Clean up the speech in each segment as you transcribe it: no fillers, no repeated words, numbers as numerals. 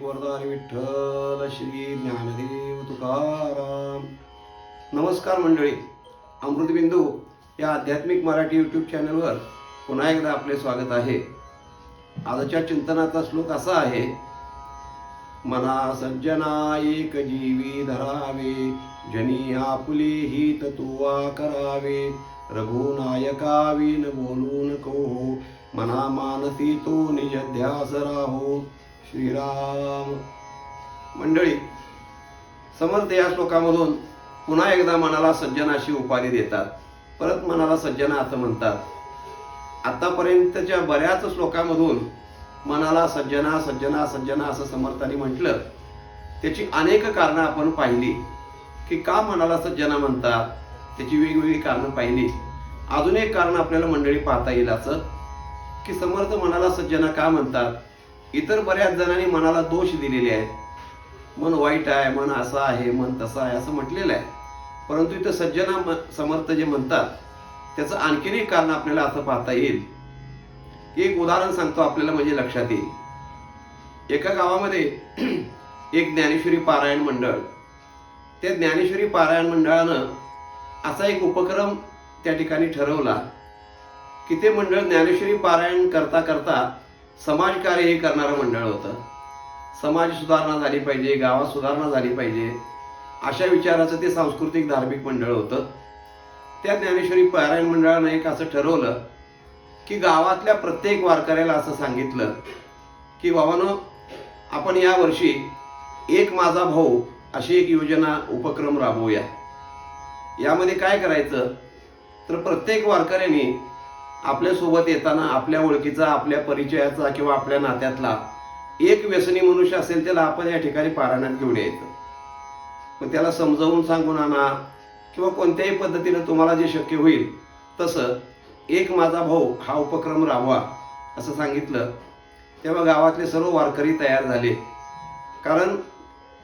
वरदारी विठ्ठल श्री ज्ञानदेव तुकाराम. नमस्कार मंडळी, अमृतबिंदू या आध्यात्मिक मराठी यूट्यूब चॅनलवर पुन्हा एकदा आपले स्वागत आहे. आजच्या चिंतनाचा श्लोक असा आहे: मना सज्जना एक जीवी धरावे, जनी आपुले हित तुवा करावे, रघुनायका विन बोलू नको, मना मानसी तो निज ध्यास राहो. श्रीराम. मंडळी, समर्थ या श्लोकामधून पुन्हा एकदा मनाला सज्जन अशी उपाधी देतात. परत मनाला सज्जना असं म्हणतात. आतापर्यंतच्या बऱ्याच श्लोकामधून मनाला सज्जना सज्जना सज्जना असं समर्थांनी म्हटलं. त्याची अनेक कारणं आपण पाहिली की का मनाला सज्जना म्हणतात. त्याची वेगवेगळी कारणं पाहिली. अजून एक कारण आपल्याला मंडळी पाहता येईल असं की समर्थ मनाला सज्जना का म्हणतात. इतर बऱ्याच जणांनी मनाला दोष दिलेले आहेत. मन वाईट आहे, मन असं आहे, मन तसं आहे असं म्हटलेलं आहे. परंतु इथं सज्जना समर्थ जे म्हणतात त्याचं आणखीन एक कारण आपल्याला असं पाहता येईल. एक उदाहरण सांगतो आपल्याला, म्हणजे लक्षात येईल. एका गावामध्ये एक ज्ञानेश्वरी पारायण मंडळ. त्या ज्ञानेश्वरी पारायण मंडळानं असा एक उपक्रम त्या ठिकाणी ठरवला की ते मंडळ ज्ञानेश्वरी पारायण करता करता समाजकार्यही करणारं मंडळ होतं. समाज सुधारणा झाली पाहिजे, गावात सुधारणा झाली पाहिजे अशा विचाराचं ते सांस्कृतिक धार्मिक मंडळ होतं. त्या ज्ञानेश्वरी पारायण मंडळानं एक असं ठरवलं की गावातल्या प्रत्येक वारकऱ्याला असं सांगितलं की बाबांनो, आपण यावर्षी एक माझा भाऊ अशी एक योजना उपक्रम राबवूया. यामध्ये काय करायचं तर प्रत्येक वारकऱ्याने आपल्यासोबत येताना आपल्या ओळखीचा, आपल्या परिचयाचा किंवा आपल्या नात्यातला एक व्यसनी मनुष्य असेल त्याला आपण या ठिकाणी पारायणात घेऊन यायचं. मग त्याला समजावून सांगून आणा किंवा कोणत्याही पद्धतीनं तुम्हाला जे शक्य होईल तसं एक माझा भाऊ हा उपक्रम राबवा असं सांगितलं. तेव्हा गावातले सर्व वारकरी तयार झाले. कारण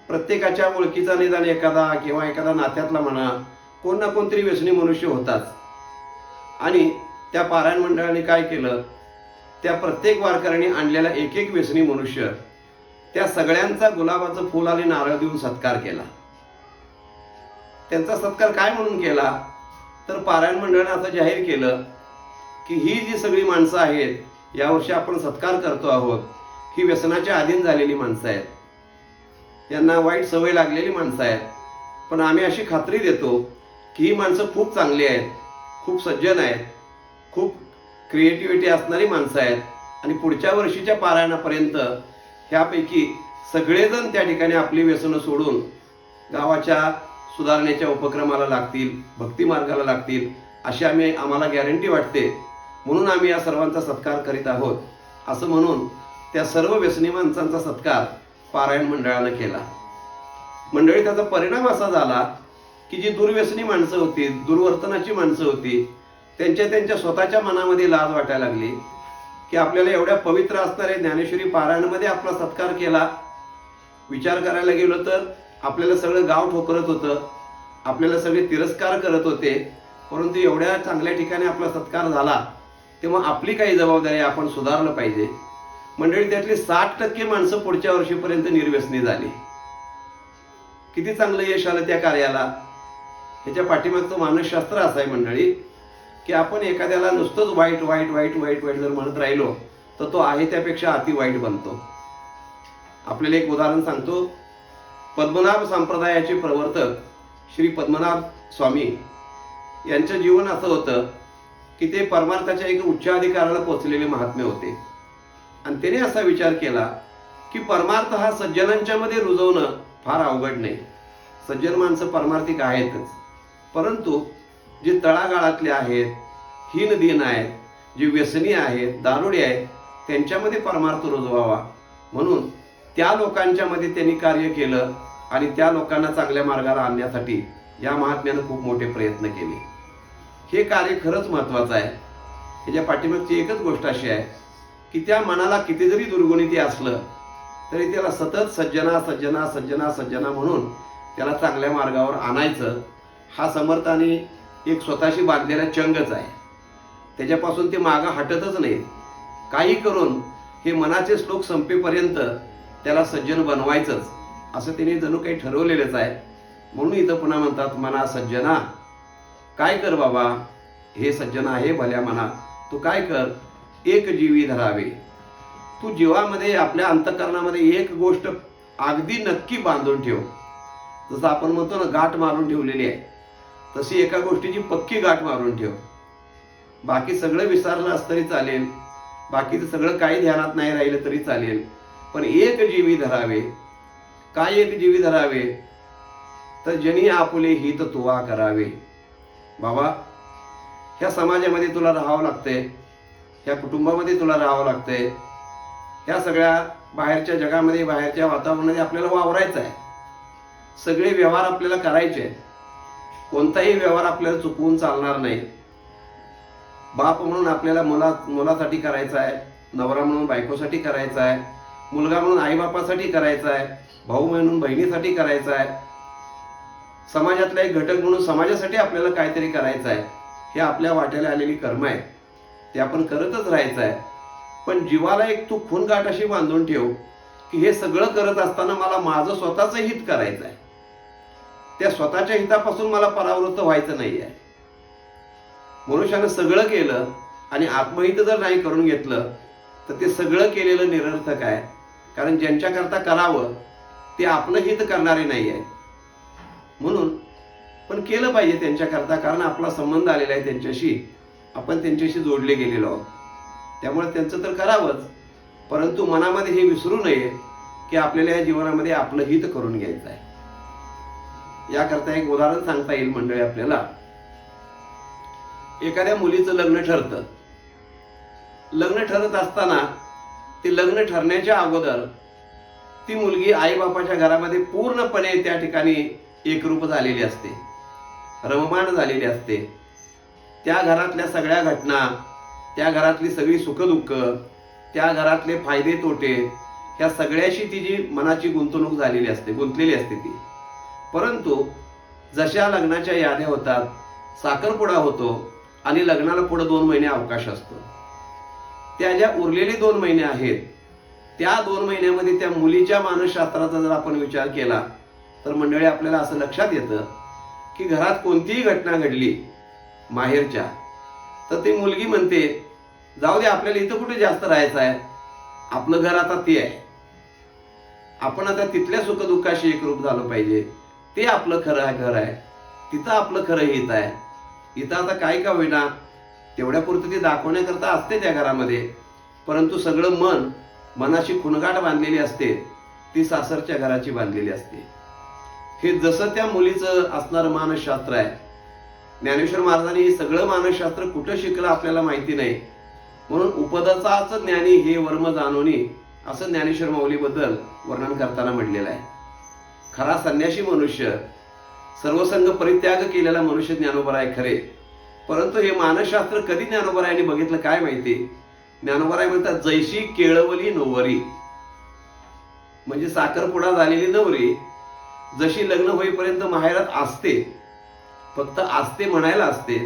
प्रत्येकाच्या ओळखीचा निदान एखादा किंवा एखादा नात्यातला म्हणा कोण ना कोणतरी व्यसनी मनुष्य होताच. आणि त्या पारायण मंडळाने काय केलं, त्या प्रत्येक वारकऱ्याने आणलेला एक एक व्यसनी मनुष्य त्या सगळ्यांचा गुलाबाचं फुल आणि नारळ देऊन सत्कार केला. त्यांचा सत्कार काय म्हणून केला तर पारायण मंडळाने असं जाहीर केलं की ही जी सगळी माणसं आहेत यावर्षी आपण सत्कार करतो आहोत, ही व्यसनाच्या अधीन झालेली माणसं आहेत, यांना वाईट सवय लागलेली माणसं आहेत. पण आम्ही अशी खात्री देतो की ही माणसं खूप चांगली आहेत, खूप सज्जन आहेत, खूप क्रिएटिव्हिटी असणारी माणसं आहेत आणि पुढच्या वर्षीच्या पारायणापर्यंत ह्यापैकी सगळेजण त्या ठिकाणी आपली व्यसनं सोडून गावाच्या सुधारण्याच्या उपक्रमाला लागतील, भक्ती मार्गाला लागतील अशी आम्हाला गॅरंटी वाटते. म्हणून आम्ही या सर्वांचा सत्कार करीत आहोत असं म्हणून त्या सर्व व्यसनी माणसांचा सत्कार पारायण मंडळानं केला. मंडळी, त्याचा परिणाम असा झाला की जी दुर्व्यसनी माणसं होती, दुर्वर्तनाची माणसं होती, त्यांच्या स्वतःच्या मनामध्ये लाज वाटायला लागली की आपल्याला एवढ्या पवित्र असणाऱ्या ज्ञानेश्वरी पारायणामध्ये आपला सत्कार केला. विचार करायला गेलो तर आपल्याला सगळं गाव ठोकरत होतं, आपल्याला सगळे तिरस्कार करत होते. परंतु एवढ्या चांगल्या ठिकाणी आपला सत्कार झाला तेव्हा आपली काही जबाबदारी, आपण सुधारलं पाहिजे. मंडळी, त्यातली 60% माणसं पुढच्या वर्षीपर्यंत निर्व्यसनी झाली. किती चांगलं यश आलं त्या कार्याला. ह्याच्या पाठीमागचं मानसशास्त्र असं आहे मंडळी की आपण एखाद्याला नुसतंच वाईट वाईट वाईट वाईट वाईट जर म्हणत राहिलो तर तो आहे त्यापेक्षा अति वाईट बनतो. आपल्याला एक उदाहरण सांगतो. पद्मनाभ संप्रदायाचे प्रवर्तक श्री पद्मनाभ स्वामी यांचं जीवन असं होतं की ते परमार्थाच्या एक उच्च अधिकाराला पोचलेले महात्मे होते. आणि त्याने असा विचार केला की परमार्थ हा सज्जनांच्या मध्ये रुजवणं फार अवघड नाही. सज्जन माणसं परमार्थिक आहेतच, परंतु जे तळागाळातले आहेत, हीनदीन आहेत, जे व्यसनी आहेत, दारुडे आहेत, त्यांच्यामध्ये परमार्थ रुजवावा म्हणून त्या लोकांच्या मध्ये त्यांनी कार्य केलं. आणि त्या लोकांना चांगल्या मार्गाला आणण्यासाठी या महात्म्यानं खूप मोठे प्रयत्न केले. हे कार्य खरंच महत्वाचं आहे. ह्याच्या पाठीमागची एकच गोष्ट अशी आहे की त्या मनाला किती जरी दुर्गुणिती असलं तरी त्याला सतत सज्जना सज्जना सज्जना सज्जना म्हणून त्याला चांगल्या मार्गावर आणायचं. हा समर्थाने एक स्वतःशी बांधलेला चंगच आहे. त्याच्यापासून ते मागं हटतच नाही. काही करून हे मनाचे श्लोक संपेपर्यंत त्याला सज्जन बनवायचंच असं तिने जणू काही ठरवलेलंच आहे. म्हणून इथं पुन्हा म्हणतात, मना सज्जना काय कर बाबा, हे सज्जन आहे भल्या मना, तू काय कर, एक जीवी धरावे. तू जीवामध्ये आपल्या अंतःकरणामध्ये एक गोष्ट अगदी नक्की बांधून ठेव. जसं आपण म्हणतो ना, गाठ मारून ठेवलेली आहे, तशी एका गोष्टीची पक्की गाठ मारून ठेव. बाकी सगळं विसरलं तरी चालेल, बाकीचं सगळं काही ध्यानात नाही राहिलं तरी चालेल, पण एक जीवी धरावे. काय एक जीवी धरावे, तर जनी आपुले हित तुवा करावे. बाबा, ह्या समाजामध्ये तुला राहावं लागतंय, ह्या कुटुंबामध्ये तुला राहावं लागतंय, ह्या सगळ्या बाहेरच्या जगामध्ये, बाहेरच्या वातावरणामध्ये आपल्याला वावरायचं आहे. सगळे व्यवहार आपल्याला करायचे आहेत. कोणताही व्यवहार आपल्याला चुकवून चालणार नाही. बाप म्हणून आपल्याला मुलासाठी करायचा आहे, नवरा म्हणून बायकोसाठी करायचा आहे, मुलगा म्हणून आईबापासाठी करायचा आहे, भाऊ म्हणून बहिणीसाठी करायचा आहे, समाजातला एक घटक म्हणून समाजासाठी आपल्याला काहीतरी करायचं आहे. हे आपल्या वाट्याला आलेली कर्म आहे, ते आपण करतच राहायचं आहे. पण जीवाला एक तू खूनगाठ अशी बांधून ठेव की हे सगळं करत असताना मला माझं स्वतःचं हित करायचं आहे. त्या स्वतःच्या हितापासून मला परावृत्त व्हायचं नाही आहे. मनुष्यानं सगळं केलं आणि आत्महित जर नाही करून घेतलं तर ते सगळं केलेलं निरर्थक आहे. कारण ज्यांच्याकरता करावं ते आपलं हित करणारे नाही आहे. म्हणून पण केलं पाहिजे त्यांच्याकरता, कारण आपला संबंध आलेला आहे त्यांच्याशी, आपण त्यांच्याशी जोडले गेलेलो आहोत. त्यामुळे त्यांचं तर करावंच, परंतु मनामध्ये हे विसरू नये की आपल्याला या जीवनामध्ये आपलं हित करून घ्यायचं आहे. याकरता एक उदाहरण सांगता येईल मंडळी आपल्याला. एखाद्या मुलीचं लग्न ठरतं. लग्न ठरत असताना ते लग्न ठरण्याच्या अगोदर ती मुलगी आईबापाच्या घरामध्ये पूर्णपणे त्या ठिकाणी एकरूप झालेली असते, रममाण झालेली असते. त्या घरातल्या सगळ्या घटना, त्या घरातली सगळी सुखदुःख, त्या घरातले फायदे तोटे, ह्या सगळ्याशी तिची मनाची गुंतवणूक झालेली असते, गुंतलेली असते ती. परंतु जशा लग्नाच्या याद्या होतात, साखरपुडा होतो आणि लग्नाला पुढे 2 महिने अवकाश असतो, त्या ज्या उरलेले 2 महिने आहेत, त्या 2 महिन्यामध्ये त्या मुलीच्या मानसशास्त्राचा जर आपण विचार केला तर मंडळी आपल्याला असं लक्षात येतं की घरात कोणतीही घटना घडली माहेरच्या, तर ती मुलगी म्हणते, जाऊ दे, आपल्याला इथं कुठे जास्त राहायचं आहे, आपलं घर आता ते आहे, आपण आता तिथल्या सुखदुःखाशी एकरूप झालं पाहिजे, ते आपलं खरं घर आहे, तिथं आपलं खरं हित आहे. इथं आता काय का होईना तेवढ्यापुरतं ते दाखवण्याकरता असते त्या घरामध्ये, परंतु सगळं मनाची खुणगाठ बांधलेली असते, ती सासरच्या घराची बांधलेली असते. हे जसं त्या मुलीचं असणारं मानसशास्त्र आहे. ज्ञानेश्वर महाराजांनी हे सगळं मानसशास्त्र कुठं शिकलं आपल्याला माहिती नाही, म्हणून उपदचाच ज्ञानी हे वर्म जाणोनी असं ज्ञानेश्वर माऊलीबद्दल वर्णन करताना म्हटलेलं आहे. खरा संन्यासी मनुष्य, सर्वसंग परित्याग केलेला मनुष्य ज्ञानोबराय खरे, परंतु हे मानसशास्त्र कधी ज्ञानोबरायांनी बघितलं काय माहिती. ज्ञानोबराय म्हणतात, जैशी केळवली नवरी, म्हणजे साखरपुडा झालेली नवरी जशी लग्न होईपर्यंत माहेरात असते, फक्त असते म्हणायला असते,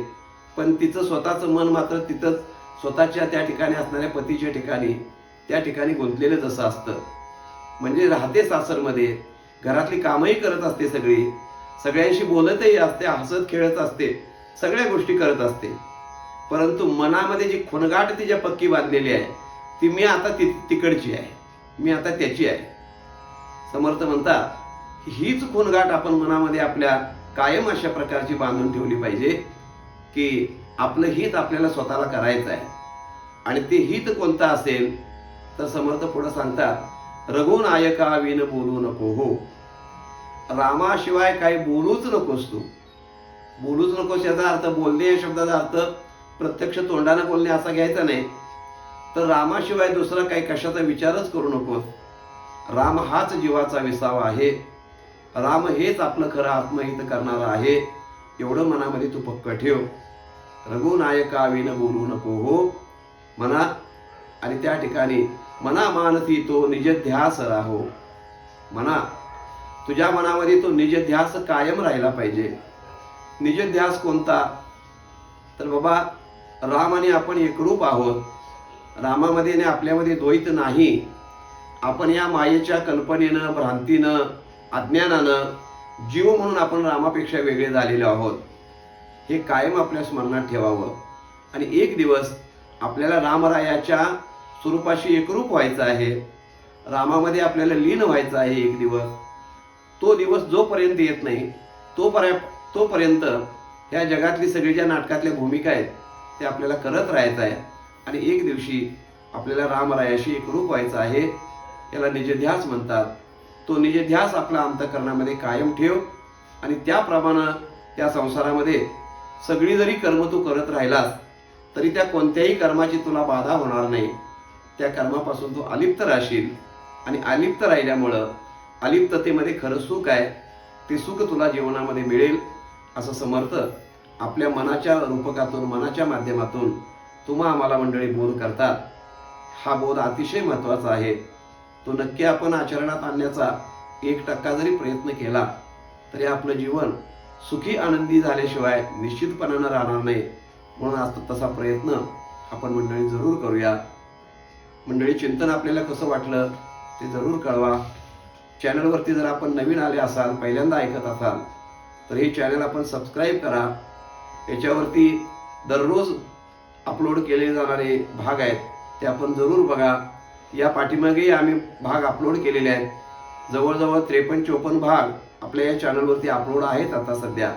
पण तिचं स्वतःचं मन मात्र तिथंच स्वतःच्या त्या ठिकाणी असणाऱ्या पतीच्या ठिकाणी, त्या ठिकाणी गुंतलेलं जसं असतं. म्हणजे राहते सासरमध्ये, घरातली कामही करत असते, सगळ्यांशी बोलतही असते, हसत खेळत असते, सगळ्या गोष्टी करत असते, परंतु मनामध्ये जी खुणगाठ तिच्या पक्की बांधलेली आहे ती मी आता तिकडची आहे, मी आता त्याची आहे. समर्थ म्हणतात, हीच खुणगाठ आपण मनामध्ये आपल्या कायम अशा प्रकारची बांधून ठेवली पाहिजे की आपलं हित आपल्याला स्वतःला करायचं आहे. आणि ते हित कोणतं असेल तर समर्थ पुढे सांगतात, रघुनायका विन बोलू नको हो. रामाशिवाय काही बोलूच नकोस तू. बोलूच नकोस याचा अर्थ, बोलणे या शब्दाचा अर्थ प्रत्यक्ष तोंडाने बोलणे असा घ्यायचा नाही, तर रामाशिवाय दुसरा काही कशाचा विचारच करू नकोस. राम हाच जीवाचा विसावा आहे, राम हेच आपलं खरं आत्महित करणारा आहे, एवढं मनामध्ये तू पक्क ठेव. रघुनायका विन बोलू नको हो म्हणा. आणि त्या ठिकाणी मना मानती तो निज ध्यास राहो म्हणा. तुझ्या मनामध्ये तो निज ध्यास कायम राहिला पाहिजे. निज ध्यास कोणता, तर बाबा राम आणि आपण एकरूप आहोत, रामामध्ये आणि आपल्यामध्ये द्वैत नाही, आपण या मायेच्या कल्पनेनं, भ्रांतीनं, अज्ञानानं जीव म्हणून आपण रामापेक्षा वेगळे झालेलो आहोत, हे कायम आपल्या स्मरणात ठेवावं. आणि एक दिवस आपल्याला रामरायाच्या स्वरूपाशी एकरूप व्हायचं आहे, रामामध्ये आपल्याला लीन व्हायचं आहे एक दिवस. तो दिवस जोपर्यंत येत नाही तोपर्यंत ह्या जगातली सगळी ज्या नाटकातल्या भूमिका आहेत ते आपल्याला करत राहायचं आहे. आणि एक दिवशी आपल्याला रामरायाशी एकरूप व्हायचं आहे. याला निजध्यास म्हणतात. तो निजध्यास आपल्या अंतःकरणामध्ये कायम ठेव आणि त्याप्रमाणे त्या संसारामध्ये सगळी जरी कर्म तू करत राहिलास तरी त्या कोणत्याही कर्माची तुला बाधा होणार नाही. त्या कर्मापासून तू अलिप्त राहशील आणि अलिप्त राहिल्यामुळं अलिप्ततेमध्ये खरं सुख आहे, ते सुख तुला जीवनामध्ये मिळेल असं समर्थ आपल्या मनाच्या रूपकातून, मनाच्या माध्यमातून तुम्हा आम्हाला मंडळी बोध करतात. हा बोध अतिशय महत्त्वाचा आहे. तो नक्की आपण आचरणात आणण्याचा 1% जरी प्रयत्न केला तरी आपलं जीवन सुखी आनंदी झाल्याशिवाय निश्चितपणानं राहणार नाही. म्हणून आज तसा प्रयत्न आपण मंडळी जरूर करूया. मंडळी, चिंतन आपल्याला कसं वाटलं ते जरूर कळवा. चॅनलवरती जर आपण नवीन आले असाल, पहिल्यांदा ऐकत असाल तर हे चॅनल आपण सबस्क्राईब करा. याच्यावरती दररोज अपलोड केले जाणारे भाग आहेत ते आपण जरूर बघा. या पाठीमागेही आम्ही भाग अपलोड केलेले आहेत. जवळजवळ 53-54 भाग आपल्या या चॅनलवरती अपलोड आहेत आता सध्या.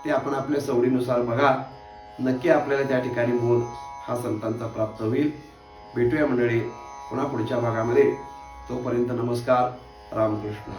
ते आपण आपल्या सवडीनुसार बघा. नक्की आपल्याला त्या ठिकाणी बोध हा संतांचा प्राप्त होईल. भेटूया मंडळी पुन्हा पुढच्या भागामध्ये. तोपर्यंत नमस्कार. रामकृष्ण.